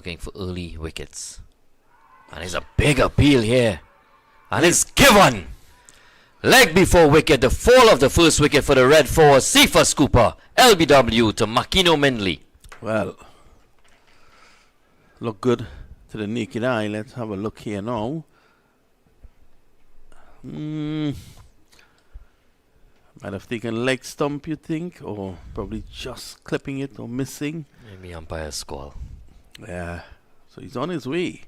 looking for early wickets. And it's a big appeal here. And it's given! Leg before wicket, the fall of the first wicket for the Red Force. Silva scooper, LBW to Makino Mindley. Well, look good to the naked eye. Let's have a look here now. Might have taken leg stump, you think, or probably just clipping it or missing. Maybe umpire's call. Yeah, so he's on his way.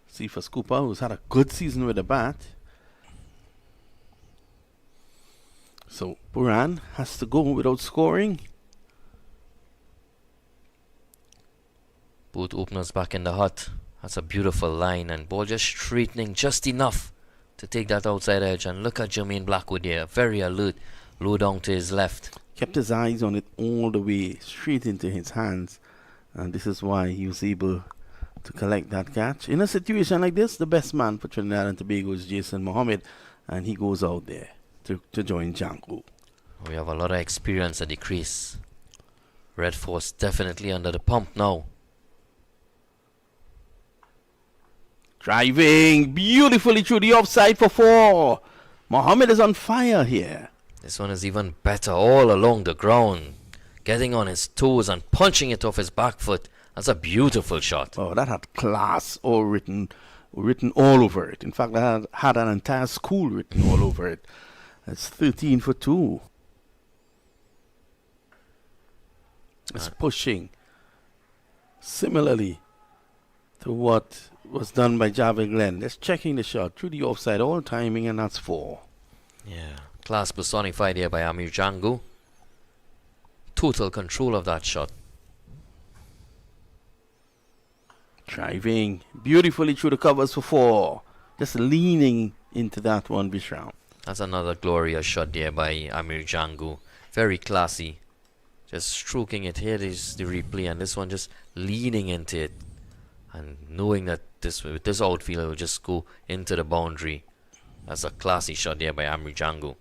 Silva scooper, who's had a good season with the bat. So Buran has to go without scoring. Both openers back in the hut. That's a beautiful line, and ball just straightening just enough to take that outside edge. And look at Jermaine Blackwood here, very alert, low down to his left. Kept his eyes on it all the way, straight into his hands. And this is why he was able to collect that catch. In a situation like this, the best man for Trinidad and Tobago is Jason Mohammed, and he goes out there to join Django. We have a lot of experience at the crease. Red Force definitely under the pump now. Driving beautifully through the offside for 4. Mohammed is on fire here. This one is even better, all along the ground, getting on his toes and punching it off his back foot. That's a beautiful shot. Oh, that had class all written all over it. In fact, that had an entire school written all over it. That's 13 for 2. It's pushing similarly to what was done by Javed Glenn. Just checking the shot through the offside, all timing, and that's 4. Yeah, class personified here by Amir Django. Total control of that shot. Driving beautifully through the covers for 4. Just leaning into that one, Vishram. That's another glorious shot there by Amir Django. Very classy. Just stroking it. Here is the replay, and this one just leaning into it. And knowing that with this outfield it will just go into the boundary. That's a classy shot there by Amir Django.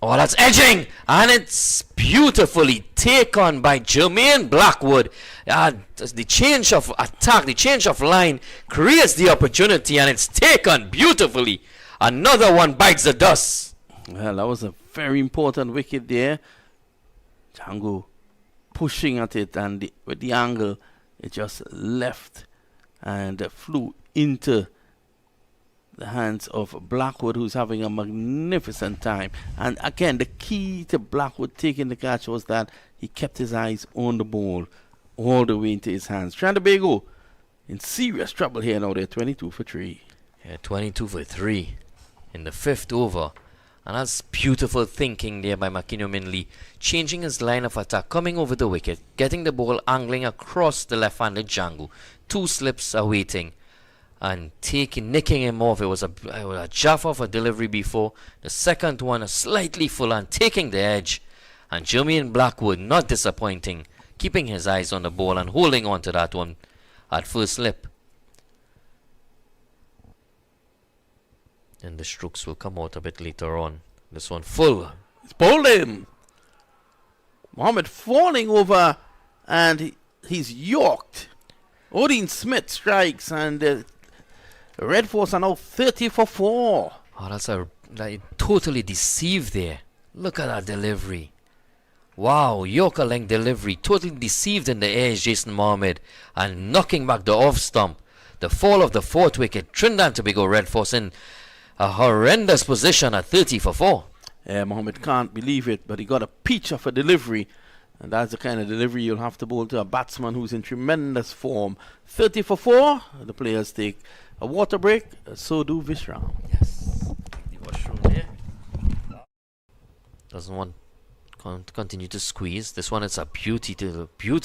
Oh, that's edging! And it's beautifully taken by Jermaine Blackwood. The change of attack, the change of line creates the opportunity, and it's taken beautifully. Another one bites the dust. Well, that was a very important wicket there. Django pushing at it, and with the angle, it just left and flew into the hands of Blackwood, who's having a magnificent time. And again, the key to Blackwood taking the catch was that he kept his eyes on the ball all the way into his hands. Trinidad and Tobago in serious trouble here now. They're 22 for 3. Yeah, 22 for 3 in the 5th over. And that's beautiful thinking there by Makino Mindley, changing his line of attack, coming over the wicket, getting the ball angling across the left-handed Django. 2 slips awaiting, and nicking him off. It was a jaff off a delivery before. The second one, a slightly full, and taking the edge. And Jermaine Blackwood, not disappointing, keeping his eyes on the ball and holding on to that one at first slip. And the strokes will come out a bit later on. This one full. It's bowled in. Mohammed falling over, and he's yorked. Odin Smith strikes, and the Red Force are now 30 for 4. Oh, that's totally deceived there. Look at that delivery. Wow, Yorker length delivery. Totally deceived in the edge, Jason Mohammed, and knocking back the off stump. The fall of the 4th wicket. Trinidad and Tobago Red Force in a horrendous position at 30 for 4. Mohammed can't believe it, but he got a peach of a delivery. And that's the kind of delivery you'll have to bowl to a batsman who's in tremendous form. 30 for 4. The players take a water break. So do Vishram. Yes. The washroom there. Doesn't want to continue to squeeze. This one is a beauty.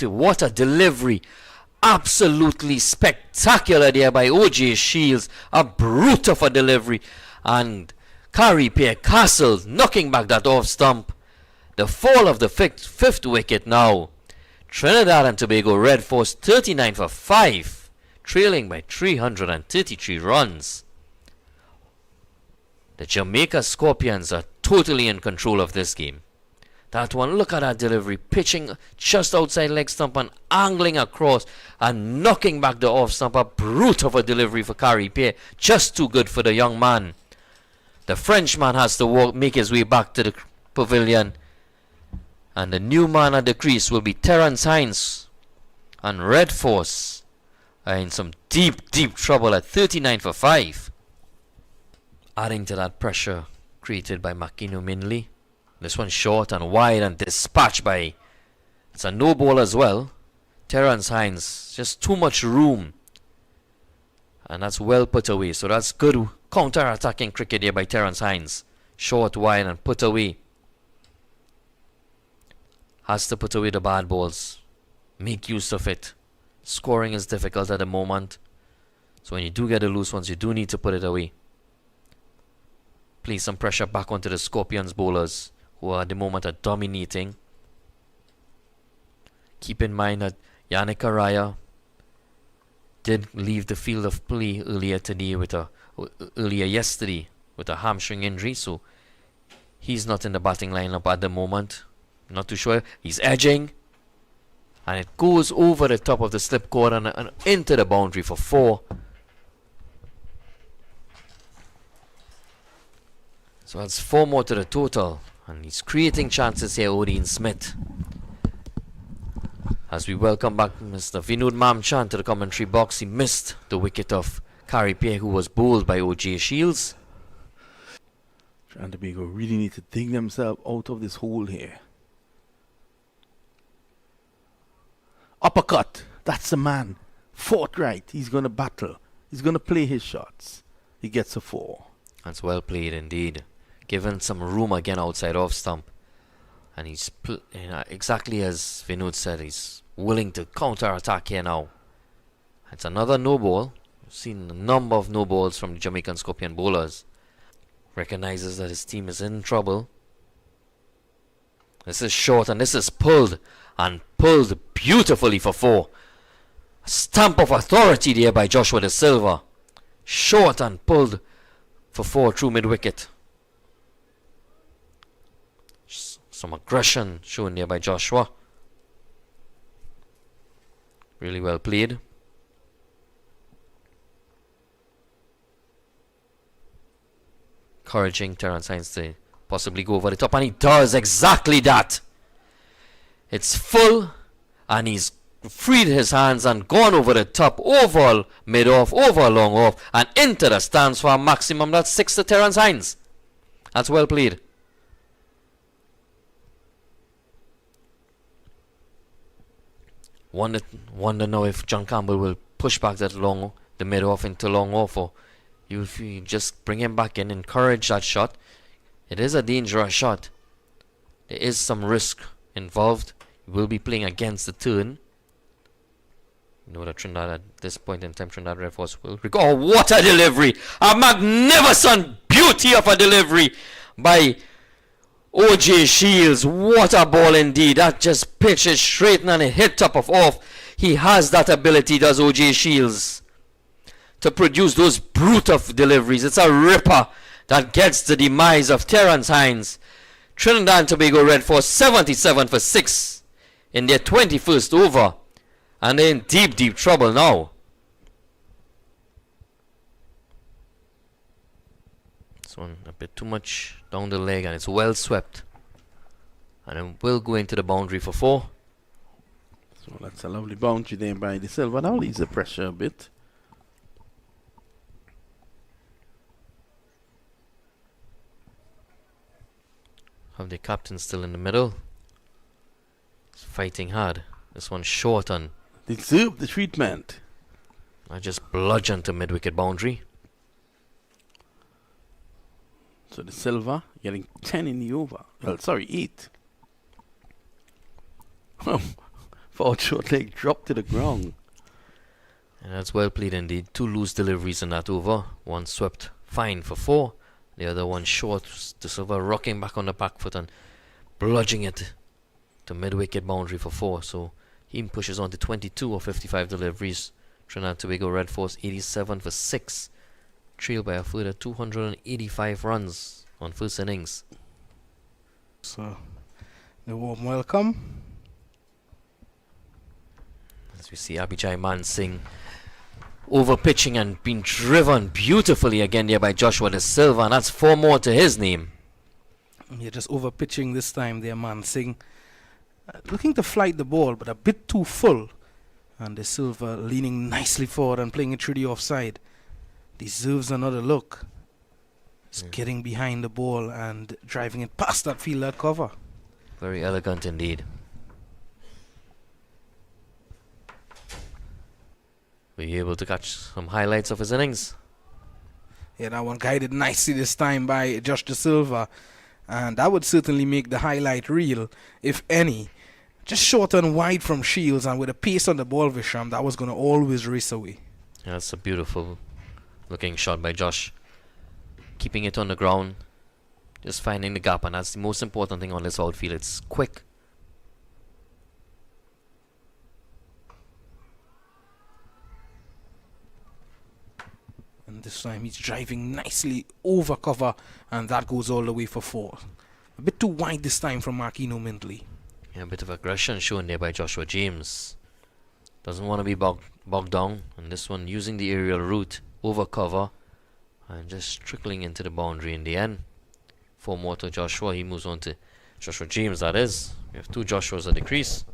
What a delivery. Absolutely spectacular there by O.J. Shields. A brute of a delivery. And Kari Pierre Castle knocking back that off stump. The fall of the 5th wicket now. Trinidad and Tobago Red Force 39 for 5. Trailing by 333 runs. The Jamaica Scorpions are totally in control of this game. That one, look at that delivery. Pitching just outside leg stump and angling across and knocking back the off stump. A brute of a delivery for Carey Pierre. Just too good for the young man. The Frenchman has to make his way back to the pavilion. And the new man at the crease will be Terence Hines. And Red Force are in some deep, deep trouble at 39 for 5. Adding to that pressure created by Makino Minley. This one short and wide and dispatched by... It's a no ball as well. Terence Hines. Just too much room. And that's well put away. So that's good counter-attacking cricket here by Terence Hines. Short, wide and put away. Has to put away the bad balls. Make use of it. Scoring is difficult at the moment. So when you do get the loose ones, you do need to put it away. Place some pressure back onto the Scorpions bowlers, who at the moment are dominating. Keep in mind that Yannick Araya did leave the field of play earlier yesterday with a hamstring injury, so he's not in the batting lineup at the moment. Not too sure. He's edging, and it goes over the top of the slip cord and into the boundary for 4. So that's 4 more to the total. And he's creating chances here, Odin Smith. As we welcome back Mr. Vinod Mamchan to the commentary box. He missed the wicket of Carey Pierre, who was bowled by O.J. Shields. Trinidad and Tobago really need to dig themselves out of this hole here. Uppercut. That's the man. Forthright. He's going to battle. He's going to play his shots. He gets a 4. That's well played indeed. Given some room again outside off stump. And he's, exactly as Vinod said, he's willing to counter-attack here now. It's another no ball. We've seen a number of no balls from the Jamaican Scorpion bowlers. Recognizes that his team is in trouble. This is short and this is pulled. And pulled beautifully for 4. A stamp of authority there by Joshua De Silva. Short and pulled for 4 through mid-wicket. Some aggression shown there by Joshua. Really well played. Encouraging Terence Hines to possibly go over the top, and he does exactly that. It's full, and he's freed his hands and gone over the top, over mid-off, over long off, and into the stands for a maximum. That's 6 to Terence Hines. That's well played. Wonder now if John Campbell will push back that the mid-off into long off, or you just bring him back in, encourage that shot. It is a dangerous shot. There is some risk involved. You will be playing against the turn. You know that Trinidad at this point in time, Trinidad Red Force will recall. Oh, what a delivery! A magnificent beauty of a delivery by O.J. Shields. What a ball indeed. That just pitches straight and it hit top of off. He has that ability, does O.J. Shields, to produce those brute of deliveries. It's a ripper that gets the demise of Terence Hines. Trinidad and Tobago Red Force 77 for 6 in their 21st over. And they're in deep, deep trouble now. This one a bit too much down the leg, and it's well swept. And it will go into the boundary for 4. So that's a lovely boundary there by the Silva. Now leaves the pressure a bit. Have the captain still in the middle. He's fighting hard. This one short on. Deserve the treatment. I just bludgeoned to mid-wicket boundary. So the Silva getting 10 in the over. Well, sorry, 8. Four short leg dropped to the ground. And that's well played indeed. 2 loose deliveries in that over. One swept fine for 4. The other one short. De Silva rocking back on the back foot and bludging it to mid-wicket boundary for 4. So he pushes on to 22 of 55 deliveries. Trinidad and Tobago Red Force 87 for 6. Trailed by a further 285 runs on first innings. So A warm welcome. As we see Abhijay Mansingh over pitching and being driven beautifully again there by Joshua De Silva, and that's 4 more to his name. Yeah, just over pitching this time there, Mansingh. Looking to flight the ball, but a bit too full. And De Silva leaning nicely forward and playing it through the offside. Deserves another look. Just getting behind the ball and driving it past that fielder cover. Very elegant indeed. Were you able to catch some highlights of his innings? Yeah, that one guided nicely this time by Josh De Silva. And that would certainly make the highlight reel, if any. Just short and wide from Shields, and with a pace on the ball, Vishram, that was going to always race away. Yeah, that's a beautiful looking shot by Josh. Keeping it on the ground, just finding the gap, and that's the most important thing on this outfield. It's quick. And this time he's driving nicely over cover, and that goes all the way for 4. A bit too wide this time from Marquino Mindley. Yeah, a bit of aggression shown there by Joshua James. Doesn't want to be bogged down, and this one using the aerial route over cover and just trickling into the boundary in the end. 4 more to Joshua. He moves on to Joshua James, that is. We have 2 Joshuas at the crease.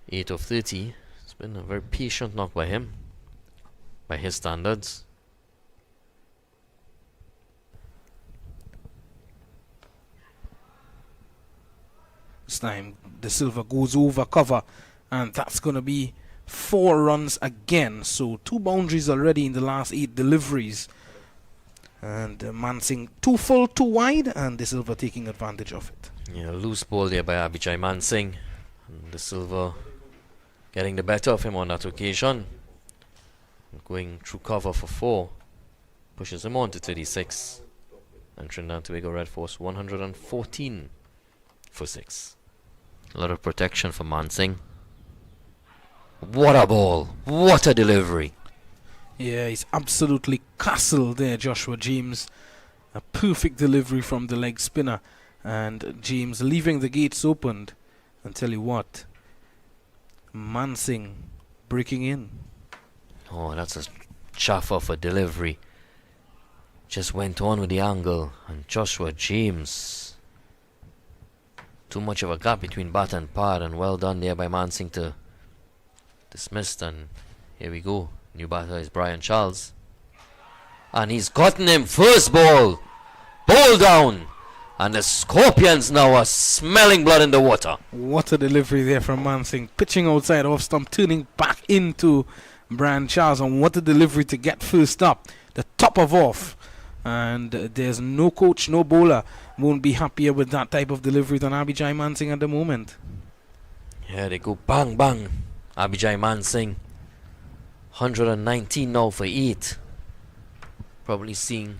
8 of 30. It's been a very patient knock by him, by his standards. This time De Silva goes over cover, and that's going to be 4 runs again. So 2 boundaries already in the last 8 deliveries. And Mansingh too full, too wide, and De Silva taking advantage of it. Yeah, loose ball there by Abhijay Mansingh. And De Silva getting the better of him on that occasion. Going through cover for 4. Pushes him on to 36. And Trinidad and Tobago Red Force 114 for 6. A lot of protection for Mansingh. What a ball! What a delivery! Yeah, he's absolutely castled there, Joshua James. A perfect delivery from the leg spinner. And James leaving the gates opened. And tell you what, Mansingh breaking in. Oh, that's a chaff of a delivery. Just went on with the angle, and Joshua James. Too much of a gap between bat and pad, and well done there by Mansingh to dismissed. And here we go. New batter is Brian Charles, and he's gotten him first ball. Ball down, and the Scorpions now are smelling blood in the water. What a delivery there from Mansingh. Pitching outside off stump, turning back into Brian Charles, and what a delivery to get first up. The top of off. And there's no coach, no bowler won't be happier with that type of delivery than Abhijay Mansingh at the moment. Yeah, they go bang bang. Abhijay Mansingh 119 now for 8. Probably seeing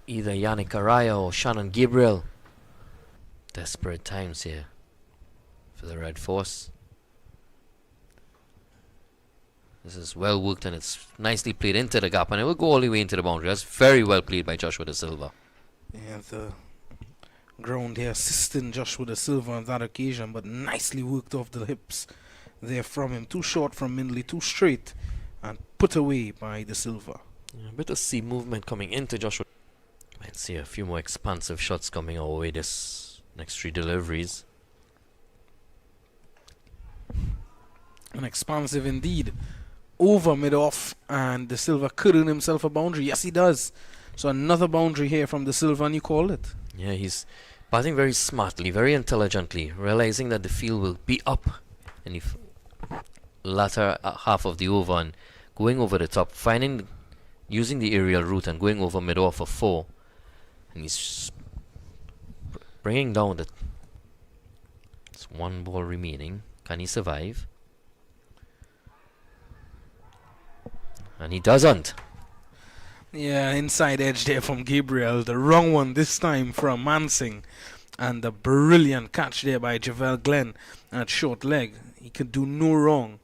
either Yannick Araya or Shannon Gabriel. Desperate times here for the Red Force. This is well worked, and it's nicely played into the gap, and it will go all the way into the boundary. That's very well played by Joshua De Silva. Yeah, the ground here assisting Joshua De Silva on that occasion, but nicely worked off the hips there from him. Too short from Mindley, too straight, and put away by De Silva. Yeah, a bit of sea movement coming into Joshua. Might see a few more expansive shots coming our way this next 3 deliveries. And expansive indeed. Over mid-off, and De Silva could earn himself a boundary. Yes, he does. So another boundary here from De Silva, and you called it. Yeah, he's batting very smartly, very intelligently, realizing that the field will be up in the latter half of the over, and going over the top, using the aerial route and going over mid-off for 4. And he's bringing down the... It's 1 ball remaining. Can he survive? And he doesn't. Yeah, inside edge there from Gabriel. The wrong one this time from Mansingh. And the brilliant catch there by Javel Glenn at short leg. He could do no wrong.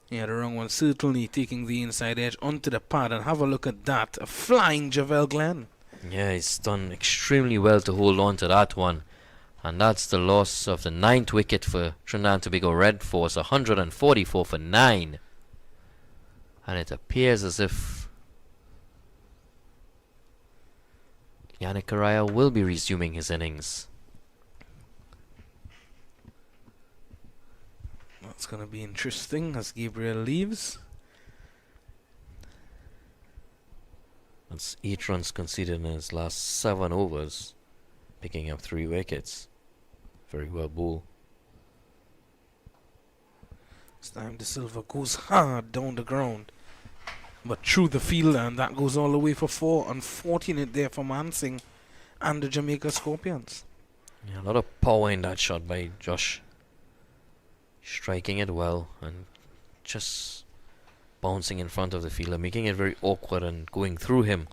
Yeah, the wrong one certainly taking the inside edge onto the pad. And have a look at that. A flying Javel Glenn. Yeah, he's done extremely well to hold on to that one. And that's the loss of the 9th wicket for Trinidad and Tobago Red Force, 144 for 9. And it appears as if Yannick Correa will be resuming his innings. That's going to be interesting as Gabriel leaves. That's 8 runs conceded in his last 7 overs, picking up 3 wickets. Very well bowled. This time the Silva goes hard down the ground, but through the fielder, and that goes all the way for 4. Unfortunate there for Mansingh and the Jamaica Scorpions. Yeah, a lot of power in that shot by Josh. Striking it well and just bouncing in front of the fielder, making it very awkward and going through him,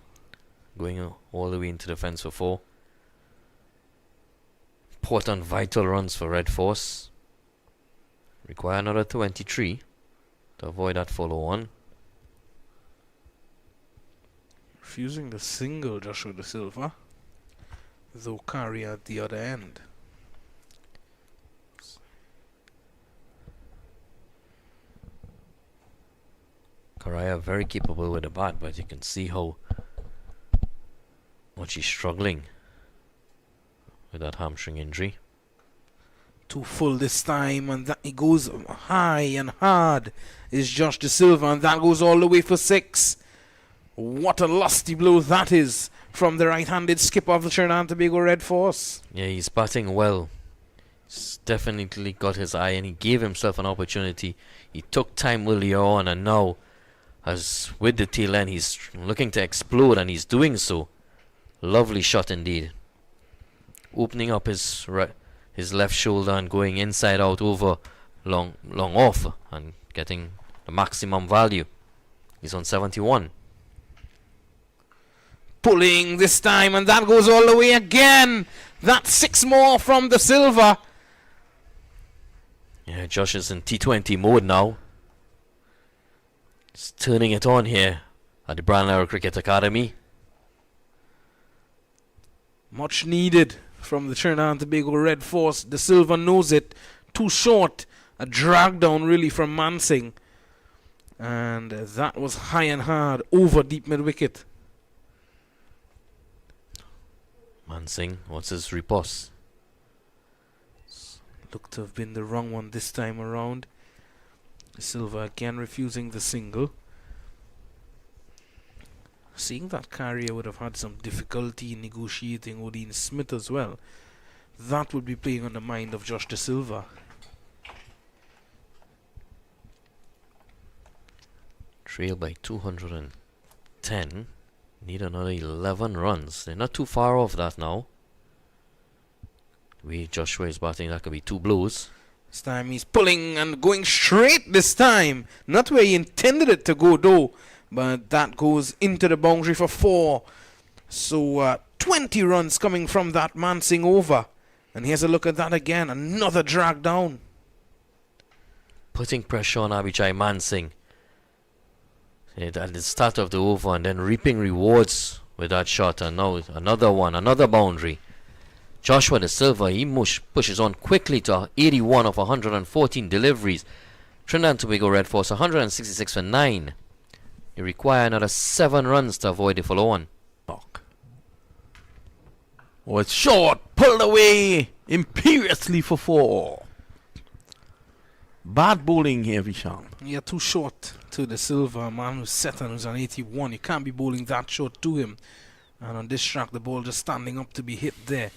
going all the way into the fence for 4. Important vital runs for Red Force. Require another 23 to avoid that follow-on. Refusing the single, Joshua De Silva, though carry at the other end. Correa very capable with the bat, but you can see how much he's struggling with that hamstring injury. Too full this time, and that he goes high and hard is Josh De Silva, and that goes all the way for 6. What a lusty blow that is from the right-handed skipper of the Trinidad and Tobago Red Force. Yeah, he's batting well. He's definitely got his eye, and he gave himself an opportunity. He took time earlier on, and now, as with the tail end, he's looking to explode, and he's doing so. Lovely shot indeed. Opening up his left shoulder and going inside out over long off and getting the maximum value. He's on 71. Pulling this time, and that goes all the way again. That's 6 more from the Silva. Yeah, Josh is in T20 mode now. He's turning it on here at the Brownlow Cricket Academy. Much needed from the Trinidad and Tobago Red Force. De Silva knows it. Too short. A drag down really from Mansingh. And that was high and hard over deep mid wicket. Mansingh, what's his riposte? Looked to have been the wrong one this time around. Silva again refusing the single. Seeing that Carrier would have had some difficulty in negotiating Odin Smith as well. That would be playing on the mind of Josh De Silva. Trail by 210. Need another 11 runs. They're not too far off that now. The way Joshua is batting, that could be 2 blows. This time he's pulling and going straight this time. Not where he intended it to go though. But that goes into the boundary for 4. So 20 runs coming from that Mansingh over. And here's a look at that again. Another drag down. Putting pressure on Abhijay Mansingh at the start of the over, and then reaping rewards with that shot. And now another one, another boundary. Joshua De Silva, he pushes on quickly to 81 of 114 deliveries. Trinidad and Tobago Red Force 166 for 9. You require another 7 runs to avoid the follow-on. Oh, it's short, pulled away imperiously for 4. Bad bowling here, Vishal. Yeah, too short to the Silva, a man who's set and who's on 81. You can't be bowling that short to him. And on this track, the ball just standing up to be hit there.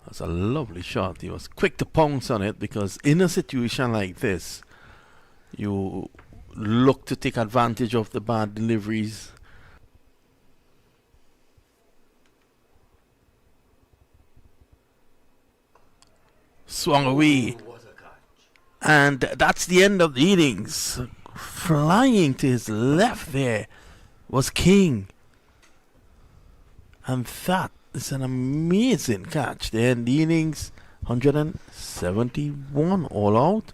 That's a lovely shot. He was quick to pounce on it, because in a situation like this, you look to take advantage of the bad deliveries. Swung away. And that's the end of the innings. Flying to his left there was King. And that is an amazing catch there in the innings. 171 all out.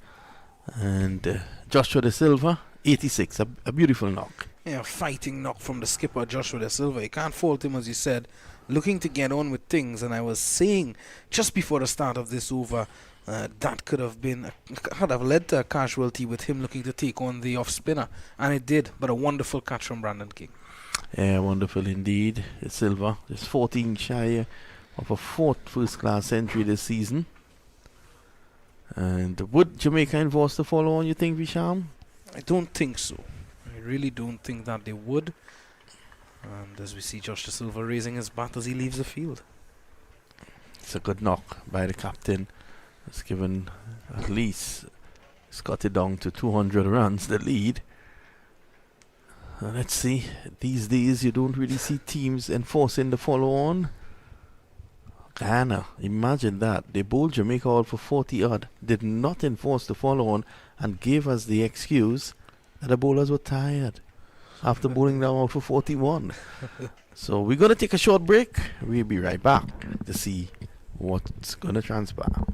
And Joshua De Silva, 86. A beautiful knock. Yeah, fighting knock from the skipper, Joshua De Silva. You can't fault him, as you said. looking to get on with things. And I was saying just before the start of this over, that could have led to a casualty with him looking to take on the off spinner, and it did. But a wonderful catch from Brandon King. Yeah, wonderful indeed. Silva is 14 shy of a fourth first-class century this season. And would Jamaica enforce the follow-on, you think, Visham? I don't think so. I really don't think that they would. And as we see Josh De Silva raising his bat as he leaves the field. It's a good knock by the captain. It's given at least, it's got it down to 200 runs, the lead. Let's see, these days you don't really see teams enforcing the follow-on. Ghana, imagine that. They bowled Jamaica all for 40 odd, did not enforce the follow-on, and gave us the excuse that the bowlers were tired after bowling them out for 41. So we're going to take a short break. We'll be right back to see what's going to transpire.